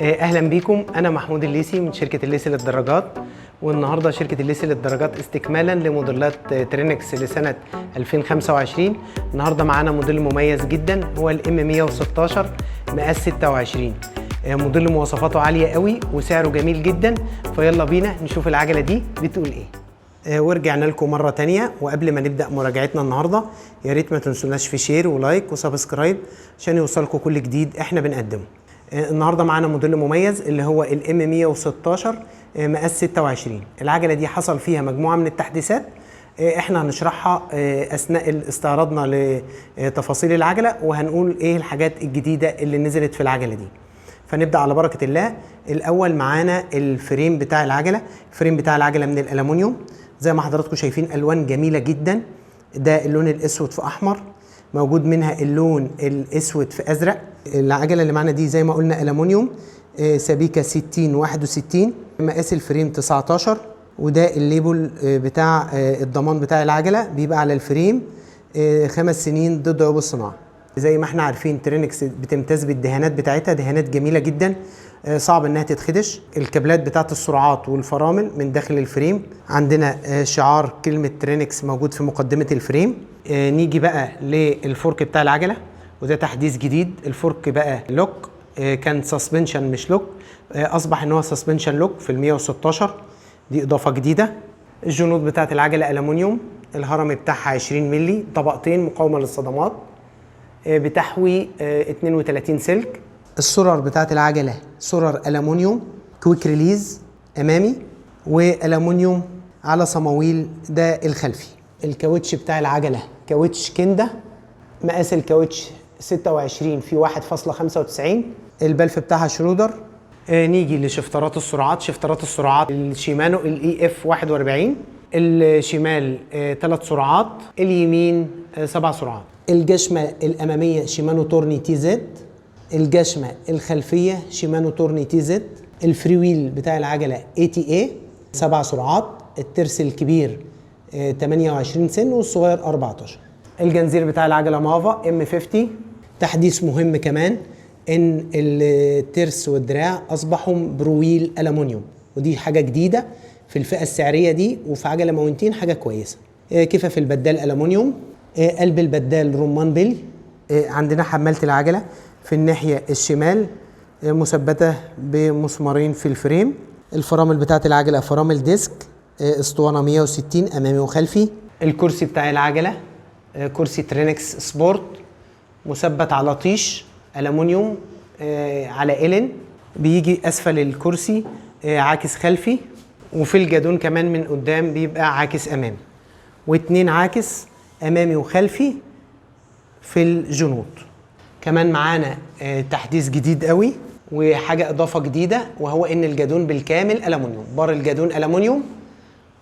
اهلا بيكم. انا محمود الليسي من شركه الليسي للدراجات، والنهارده شركه الليسي للدراجات استكمالا لموديلات ترينكس لسنه 2025. النهارده معانا موديل مميز جدا هو الام 116 مقاس 26. موديل مواصفاته عاليه قوي وسعره جميل جدا، فيلا بينا نشوف العجله دي بتقول ايه. ورجعنا لكم مره تانية، وقبل ما نبدا مراجعتنا النهارده يا ريت ما تنسوناش في شير ولايك وسبسكرايب عشان يوصلكم كل جديد احنا بنقدمه. النهارده معانا موديل مميز اللي هو الام 116 مقاس 26. العجله دي حصل فيها مجموعه من التحديثات احنا هنشرحها اثناء استعراضنا لتفاصيل العجله، وهنقول ايه الحاجات الجديده اللي نزلت في العجله دي. فنبدا على بركه الله. الاول معانا الفريم بتاع العجله. الفريم بتاع العجله من الالومنيوم زي ما حضراتكم شايفين، الوان جميله جدا. ده اللون الاسود في احمر، موجود منها اللون الاسود في ازرق. العجله اللي معانا دي زي ما قلنا الومنيوم، سبيكه 60 61، مقاس الفريم 19. وده الليبل بتاع الضمان بتاع العجله، بيبقى على الفريم 5 سنين ضد عيوب الصناعه. زي ما احنا عارفين ترينكس بتمتاز بالدهانات بتاعتها، دهانات جميله جدا صعب انها تتخدش. الكابلات بتاعت السرعات والفرامل من داخل الفريم، عندنا شعار كلمه ترينكس موجود في مقدمه الفريم. نيجي بقى للفورك بتاع العجله، وده تحديث جديد. الفورك بقى لوك، كان سسبنشن مش لوك، اصبح ان هو سسبنشن لوك في ال 116. دي اضافه جديده. الجنود بتاعت العجله الومنيوم، الهرم بتاعها 20 مللي، طبقتين مقاومه للصدمات، بتحوي 32 سلك. السرر بتاعت العجله سرر الومنيوم كويك ريليز امامي، والومنيوم على صمويل ده الخلفي. الكاوتش بتاع العجله كاوتش كندا، مقاس الكاوتش 26 في 1.95. البلف بتاعها شرودر. نيجي لشفترات السرعات. شفترات السرعات الشيمانو الاي اف 41. الشمال 3 سرعات، اليمين 7 سرعات. الجشمه الاماميه شيمانو تورني تي زد. الجشمه الخلفيه شيمانو تورني تي زد. الفري ويل بتاع العجله اي تي اي 7 سرعات. الترس الكبير 28 سن والصغير 14. الجنزير بتاع العجله مافا ام 50. تحديث مهم كمان ان الترس والدراع اصبحوا برويل الومنيوم، ودي حاجه جديده في الفئه السعريه دي، وفي عجله ماونتين حاجه كويسه. كفف البدال الومنيوم. قلب البدال رمان بيل. عندنا حماله العجله في الناحيه الشمال مثبته بمسمارين في الفريم. الفرامل بتاعت العجله فرامل ديسك، اسطوانه 160 امامي وخلفي. الكرسي بتاع العجله كرسي ترينكس سبورت، مثبت على طيش الومنيوم على إلين. بيجي اسفل الكرسي عاكس خلفي، وفي الجادون كمان من قدام بيبقى عاكس امامي، واتنين عاكس امامي وخلفي في الجنود. كمان معانا تحديث جديد قوي وحاجه اضافه جديده، وهو ان الجادون بالكامل الومنيوم. بار الجادون الومنيوم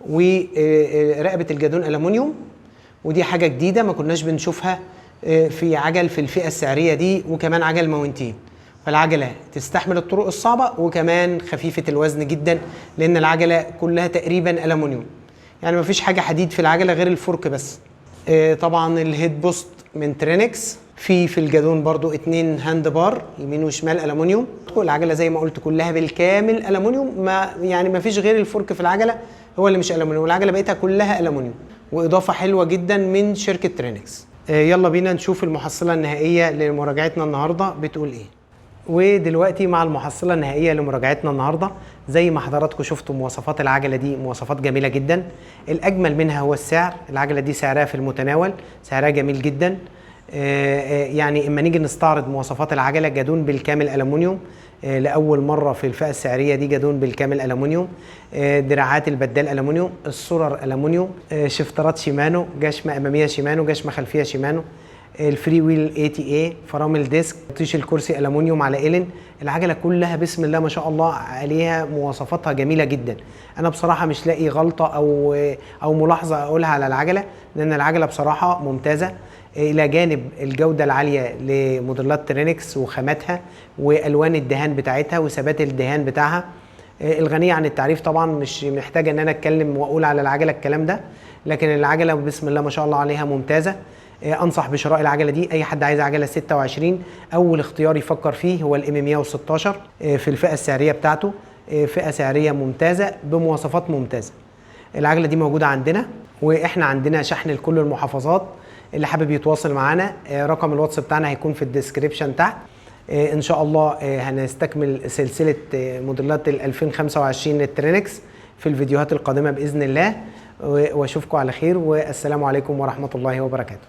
ورقبه الجادون الومنيوم، ودي حاجه جديده ما كناش بنشوفها في عجل في الفئه السعريه دي، وكمان عجل ماونتين. فالعجله تستحمل الطرق الصعبه، وكمان خفيفه الوزن جدا، لان العجله كلها تقريبا الومنيوم، يعني ما فيش حاجه حديد في العجله غير الفرك بس. طبعا الهيد بوست من ترينكس. في الجادون برضو 2 هاند بار يمين وشمال الومنيوم. العجله زي ما قلت كلها بالكامل الومنيوم، ما فيش غير الفرك في العجله هو اللي مش الومنيوم، والعجله بقيتها كلها الومنيوم، واضافه حلوه جدا من شركه ترينكس. يلا بينا نشوف المحصله النهائيه لمراجعتنا النهارده بتقول ايه. ودلوقتي مع المحصله النهائيه لمراجعتنا النهارده، زي ما حضراتكم شفتوا مواصفات العجله دي مواصفات جميله جدا. الاجمل منها هو السعر. العجله دي سعرها في المتناول، سعرها جميل جدا. يعني اما نيجي نستعرض مواصفات العجله، جادون بالكامل الومنيوم، لاول مره في الفئه السعريه دي جادون بالكامل الومنيوم. دراعات البدال الومنيوم، السرر الومنيوم، شفترات شيمانو، جشمه اماميه شيمانو، جشمه خلفيه شيمانو. الفري ويل اي تي اي، فرامل ديسك، طيش الكرسي الومنيوم على إلين. العجله كلها بسم الله ما شاء الله عليها مواصفاتها جميله جدا. انا بصراحه مش لاقي غلطه او ملاحظه اقولها على العجله، لان العجله بصراحه ممتازه، الى جانب الجوده العاليه لموديلات ترينكس وخاماتها والوان الدهان بتاعتها وثبات الدهان بتاعها الغنيه عن التعريف. طبعا مش محتاج ان انا اتكلم واقول على العجله الكلام ده، لكن العجله بسم الله ما شاء الله عليها ممتازه. انصح بشراء العجله دي. اي حد عايز عجله 26 اول اختيار يفكر فيه هو الام 116 في الفئه السعريه بتاعته، فئه سعريه ممتازه بمواصفات ممتازه. العجله دي موجوده عندنا، واحنا عندنا شحن لكل المحافظات. اللي حابب يتواصل معانا رقم الواتس بتاعنا هيكون في الديسكريبشن تحت. ان شاء الله هنستكمل سلسله موديلات ال 2025 للترينكس في الفيديوهات القادمه باذن الله، واشوفكم على خير، والسلام عليكم ورحمه الله وبركاته.